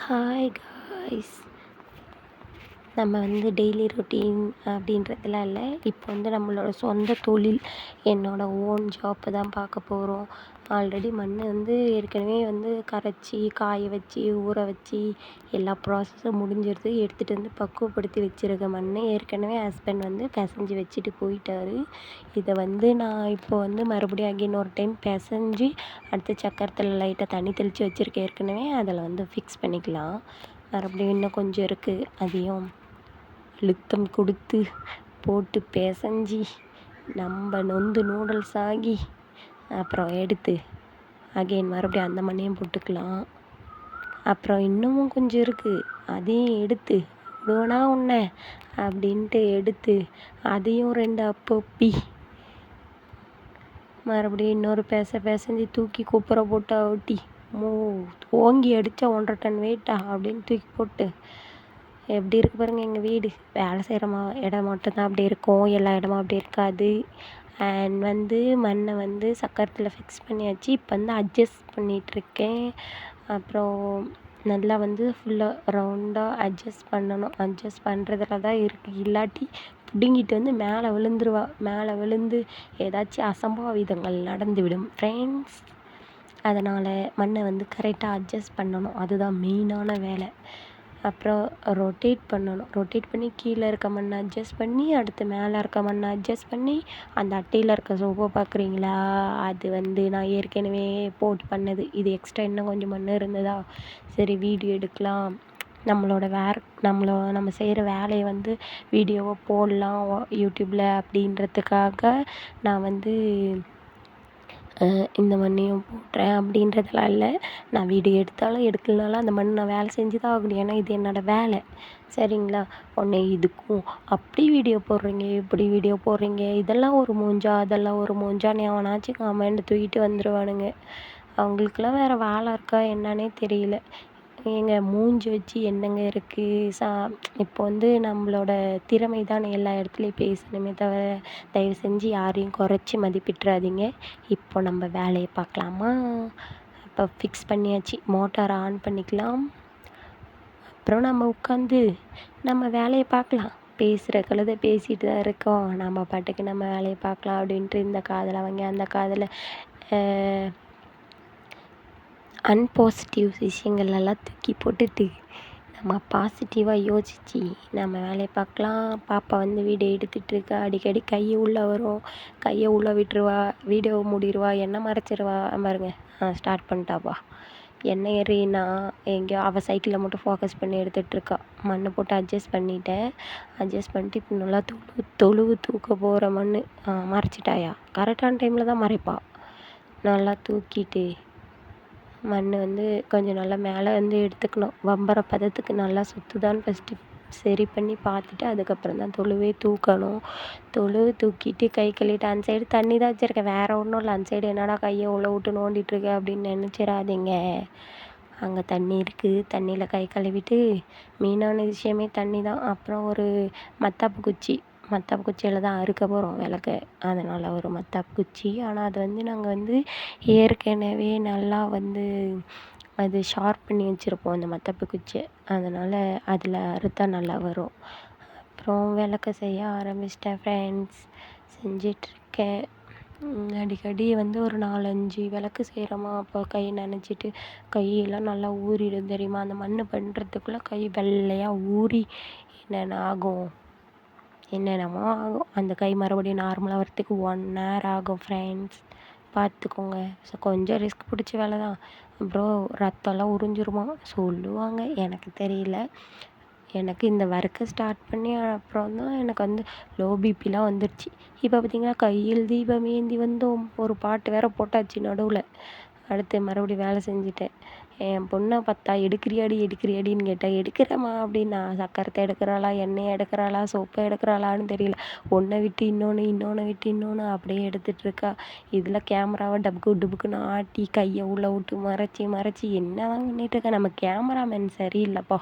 Hi guys. நம்ம daily routine அப்படின்றதுலாம் இல்லை. இப்போ நம்மளோட சொந்த தொழில், என்னோடய ஓன் ஜாப்பு தான் பார்க்க போகிறோம். ஆல்ரெடி மண் ஏற்கனவே கரைச்சி காய வச்சு ஊற வச்சு எல்லா ப்ராசஸும் முடிஞ்சிருது. எடுத்துகிட்டு பக்குவப்படுத்தி வச்சுருக்க மண் ஏற்கனவே ஹஸ்பண்ட் பிசைஞ்சு வச்சுட்டு போயிட்டார். இதை நான் இப்போ மறுபடியும் அகைன் ஒரு டைம் பிசைஞ்சு அடுத்து சக்கரத்தில் லைட்டாக தண்ணி தெளித்து வச்சுருக்கேன். ஏற்கனவே அதில் ஃபிக்ஸ் பண்ணிக்கலாம். மறுபடியும் இன்னும் கொஞ்சம் இருக்குது, அதையும் அழுத்தம் கொடுத்து போட்டு பிசைஞ்சி நம்ம நொந்து நூடுல்ஸ் ஆகி அப்புறம் எடுத்து அகைன் மறுபடியும் அந்த மண்ணையும் போட்டுக்கலாம். அப்புறம் இன்னமும் கொஞ்சம் இருக்குது, அதையும் எடுத்து விடுவேனா உன்னை அப்படின்ட்டு எடுத்து அதையும் 2 அப்பப்பி மறுபடியும் இன்னொரு பிசைஞ்சு தூக்கி குப்புற போட்டு ஒட்டி ஓங்கி அடித்தா 1.5 டன் வெயிட்டா அப்படின்னு தூக்கி போட்டு எப்படி இருக்கு பாருங்கள். எங்கள் வீடு வேலை செய்கிற இடம் மட்டும்தான் அப்படி இருக்கும், எல்லா இடமும் அப்படி இருக்காது. அண்ட் மண்ணை சக்கரத்தில் ஃபிக்ஸ் பண்ணியாச்சு. இப்போ அட்ஜஸ்ட் பண்ணிகிட்ருக்கேன். அப்புறம் நல்லா ஃபுல்லாக ரவுண்டாக அட்ஜஸ்ட் பண்ணணும். அட்ஜஸ்ட் பண்ணுறதுல தான் இருக்குது. இல்லாட்டி பிடுங்கிட்டு மேலே விழுந்துருவா. மேலே விழுந்து ஏதாச்சும் அசம்பாவிதங்கள் நடந்துவிடும் ஃப்ரெண்ட்ஸ். அதனால் மண்ணை கரெக்டாக அட்ஜஸ்ட் பண்ணணும், அதுதான் மெயினான வேலை. அப்புறம் ரொட்டேட் பண்ணணும். ரொட்டேட் பண்ணி கீழே இருக்க மண்ணை அட்ஜஸ்ட் பண்ணி அடுத்து மேலே இருக்க மண்ணை அட்ஜஸ்ட் பண்ணி அந்த அட்டையில் இருக்க சோப்பை பார்க்குறீங்களா, அது நான் ஏற்கனவே போட்டு பண்ணது. இது எக்ஸ்ட்ரா இன்னும் கொஞ்சம் மண் இருந்ததா, சரி வீடியோ எடுக்கலாம், நம்ம செய்கிற வேலையை வீடியோவை போடலாம் யூடியூப்பில் அப்படின்றதுக்காக நான் இந்த மண்ணையும் போடுறேன் அப்படின்றதெல்லாம் இல்லை. நான் வீடியோ எடுத்தாலும் எடுக்கலனாலும் அந்த மண் நான் வேலை செஞ்சு தான் ஆகணும். ஏன்னா இது என்னோடய வேலை, சரிங்களா. உடனே இதுக்கும் அப்படி வீடியோ போடுறீங்க இப்படி வீடியோ போடுறீங்க, இதெல்லாம் ஒரு மூஞ்சா அதெல்லாம் ஒரு மூஞ்சான்னு எவனாச்சும் கமெண்ட் தூக்கிட்டு வந்துடுவானுங்க. அவங்களுக்கெல்லாம் வேறு வேலை இருக்கா என்னன்னே தெரியல. ஏங்க மூஞ்சி வச்சு என்னங்க இருக்குது. இப்போ நம்மளோட திறமை தான் எல்லா இடத்துலையும் பேசணுமே தவிர தயவு செஞ்சு யாரையும் குறைச்சி மதிப்பிட்டுறாதீங்க. இப்போ நம்ம வேலையை பார்க்கலாமா. இப்போ ஃபிக்ஸ் பண்ணியாச்சு, மோட்டாரை ஆன் பண்ணிக்கலாம். அப்புறம் நம்ம உட்காந்து நம்ம வேலையை பார்க்கலாம். பேசுகிற கழுதை பேசிகிட்டு தான் இருக்கோம், நம்ம பாட்டுக்கு நம்ம வேலையை பார்க்கலாம் அப்படின்ட்டு இந்த காதில் வாங்கி அந்த காதில் அன்பாசிட்டிவ் விஷயங்களெல்லாம் தூக்கி போட்டுட்டு நம்ம பாசிட்டிவாக யோசித்து நம்ம வேலையை பார்க்கலாம். பாப்பா வீடியோ எடுத்துகிட்ருக்கா. அடிக்கடி கையை உள்ளே வரும், கையை உள்ளே விட்டுருவா, வீடியோ மூடிடுவா, எண்ணெய் மறைச்சிருவா. பாருங்க, ஸ்டார்ட் பண்ணிட்டாப்பா. எண்ணெய் ஏறினா எங்கேயோ அவள் சைக்கிளில் மட்டும் ஃபோக்கஸ் பண்ணி எடுத்துகிட்ருக்கா. மண்ணை போட்டு அட்ஜஸ்ட் பண்ணிவிட்டேன். அட்ஜஸ்ட் பண்ணிட்டு இப்போ நல்லா தொழுவு தூக்க போகிற மண் மறைச்சிட்டாயா, கரெக்டான டைமில் தான் மறைப்பா. நல்லா தூக்கிட்டு மண் கொஞ்சம் நல்லா மேலே எடுத்துக்கணும். வம்பர பதத்துக்கு நல்லா சுற்றுதான்னு ஃபஸ்ட்டு சரி பண்ணி பார்த்துட்டு அதுக்கப்புறம் தான் தொழுவே தூக்கணும். தொழுவு தூக்கிட்டு கை கழுவிட்டு அந்த சைடு தண்ணி தான் வச்சுருக்கேன், வேறு ஒன்றும் இல்லை. அந்த சைடு என்னடா கையை உள்ள விட்டு நோண்டிகிட்ருக்க அப்படின்னு நினச்சிடாதீங்க. அங்கே தண்ணி இருக்குது, தண்ணியில் கை கழுவிட்டு மெயினான விஷயமே தண்ணி தான். அப்புறம் ஒரு மத்தாப்பு குச்சியில் தான் அறுக்க போகிறோம் விளக்க. அதனால் ஒரு மத்தாப்பு குச்சி. ஆனால் அது நாங்கள் ஏற்கனவே நல்லா அது ஷார்ப் பண்ணி வச்சுருப்போம் அந்த மத்தாப்பு குச்சியை. அதனால் அதில் அறுத்தா நல்லா வரும். அப்புறம் விளக்க செய்ய ஆரம்பிச்சிட்டேன் ஃப்ரெண்ட்ஸ். செஞ்சிட்ருக்கேன். அடிக்கடி ஒரு 4-5 விளக்கு செய்கிறோமா, அப்போ கை நனைச்சிட்டு கையெல்லாம் நல்லா ஊறிடும் தெரியுமா. அந்த மண் பண்ணுறதுக்குள்ளே கை வெள்ளையாக ஊறி என்னென்னமோ ஆகும். அந்த கை மறுபடியும் நார்மலாக வரத்துக்கு 1 hour ஆகும் ஃப்ரெண்ட்ஸ், பார்த்துக்கோங்க. ஸோ கொஞ்சம் ரிஸ்க் பிடிச்ச வேலை தான். அப்புறம் ரத்தம்லாம் உறிஞ்சிருமா சொல்லுவாங்க, எனக்கு தெரியல. எனக்கு இந்த ஒர்க்கை ஸ்டார்ட் பண்ணி அப்புறம் தான் எனக்கு லோ பிபிலாம் வந்துடுச்சு. இப்போ பார்த்திங்கன்னா கையில் தீபம் ஏந்தி வந்தோம் ஒரு பாட்டு வேறு போட்டாச்சு நடுவில். அடுத்து மறுபடியும் வேலை செஞ்சுட்டேன். என் பொண்ணை பார்த்தா எடுக்கிறியாடின்னு கேட்டால் எடுக்கிறேம்மா அப்படின்னா, சக்கரத்தை எடுக்கிறாளா, எண்ணெயை எடுக்கிறாளா, சோப்பை எடுக்கிறாளான்னு தெரியல. ஒன்றை விட்டு இன்னொன்று விட்டு இன்னொன்று அப்படியே எடுத்துகிட்ருக்கா. இதில் கேமராவை டபுக்குன்னு ஆட்டி கையை உள்ளே விட்டு மறைச்சி என்ன தான் பண்ணிகிட்ருக்கா. நம்ம கேமராமேன் சரியில்லைப்பா,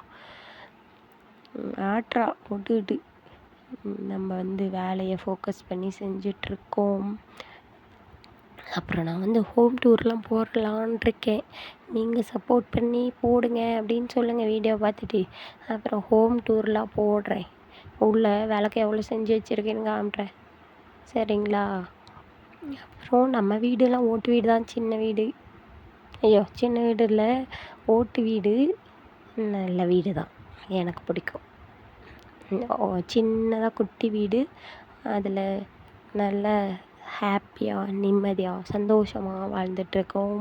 ஆட்ரா போட்டுக்கிட்டு. நம்ம வேலையை ஃபோக்கஸ் பண்ணி செஞ்சிட்ருக்கோம். அப்புறம் நான் ஹோம் டூர்லாம் போடலான் இருக்கேன். நீங்கள் சப்போர்ட் பண்ணி போடுங்க அப்படின்னு சொல்லுங்கள் வீடியோ பார்த்துட்டு. அப்புறம் ஹோம் டூர்லாம் போடுறேன். உள்ள விளக்கு எவ்வளோ செஞ்சு வச்சுருக்கேன்னு காமிட்றேன். சரிங்களா? அப்புறம் நம்ம வீடுலாம் ஓட்டு வீடு தான், சின்ன வீடு. ஐயோ, சின்ன வீடு இல்லை, ஓட்டு வீடு. நல்ல வீடு தான், எனக்கு பிடிக்கும். சின்னதாக குட்டி வீடு. அதில் நல்ல ஹாப்பியாக நிம்மதியாக சந்தோஷமாக வாழ்ந்துட்டுருக்கோம்.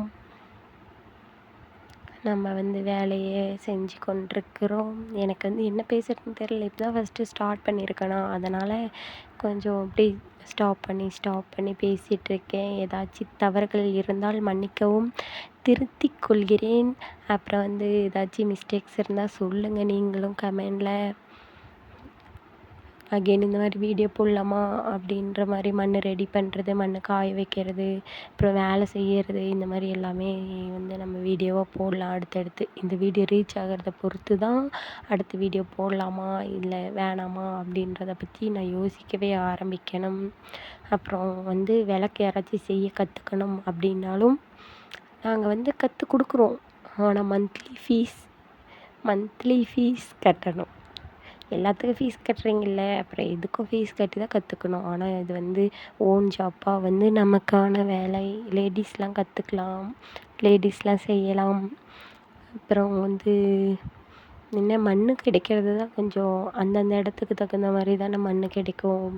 நம்ம வேலையை செஞ்சு கொண்டிருக்கிறோம். எனக்கு என்ன பேசுகிறதுன்னு தெரியல. இப்போ தான் ஃபஸ்ட்டு ஸ்டார்ட் பண்ணியிருக்கேனா, அதனால் கொஞ்சம் அப்படியே ஸ்டாப் பண்ணி பேசிகிட்ருக்கேன். ஏதாச்சும் தவறுகள் இருந்தால் மன்னிக்கவும், திருத்திக் கொள்கிறேன். அப்புறம் ஏதாச்சும் மிஸ்டேக்ஸ் இருந்தால் சொல்லுங்கள் நீங்களும் கமெண்டில். அகெயின் இந்த மாதிரி வீடியோ போடலாமா அப்படின்ற மாதிரி மண் ரெடி பண்ணுறது, மண் காய வைக்கிறது, அப்புறம் வேலை செய்கிறது, இந்த மாதிரி எல்லாமே நம்ம வீடியோவாக போடலாம் அடுத்தடுத்து. இந்த வீடியோ ரீச் ஆகிறத பொறுத்து தான் அடுத்த வீடியோ போடலாமா இல்லை வேணாமா அப்படின்றத பற்றி நான் யோசிக்கவே ஆரம்பிக்கணும். அப்புறம் விளக்கு யாராச்சும் செய்ய கற்றுக்கணும் அப்படின்னாலும் நாங்கள் கற்றுக் கொடுக்குறோம். ஆனால் மந்த்லி ஃபீஸ் கட்டணும். எல்லாத்துக்கும் ஃபீஸ் கட்டுறீங்கல்ல, அப்புறம் இதுக்கும் ஃபீஸ் கட்டி தான் கற்றுக்கணும். ஆனால் இது ஓன் ஜாப்பாக நமக்கான வேலை. லேடிஸ்லாம் கற்றுக்கலாம், லேடிஸ்லாம் செய்யலாம். அப்புறம் என்ன மண் கிடைக்கிறது தான் கொஞ்சம் அந்தந்த இடத்துக்கு தகுந்த மாதிரி தானே மண் கிடைக்கும்.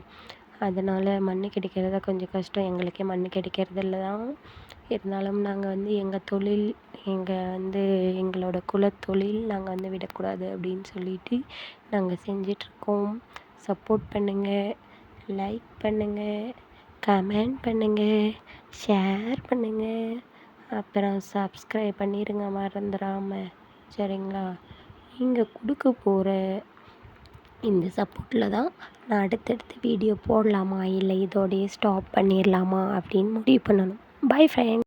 அதனால் மண் கிடைக்கிறது தான் கொஞ்சம் கஷ்டம். எங்களுக்கே மண் கிடைக்கிறதில்ல தான். இருந்தாலும் நாங்கள் எங்கள் தொழில், எங்களோட குலத்தொழில் நாங்கள் விடக்கூடாது அப்படின்னு சொல்லிட்டு நாங்கள் செஞ்சிட்ருக்கோம். சப்போர்ட் பண்ணுங்கள், லைக் பண்ணுங்கள், கமெண்ட் பண்ணுங்கள், ஷேர் பண்ணுங்கள், அப்புறம் சப்ஸ்கிரைப் பண்ணிடுங்க மறந்துடாமல். சரிங்களா? நீங்கள் கொடுக்க போகிற இந்த சப்போர்ட்டில் தான் நான் அடுத்தடுத்து வீடியோ போடலாமா இல்லை இதோடையே ஸ்டாப் பண்ணிடலாமா அப்படின்னு முடிவு பண்ணணும். Bye friends.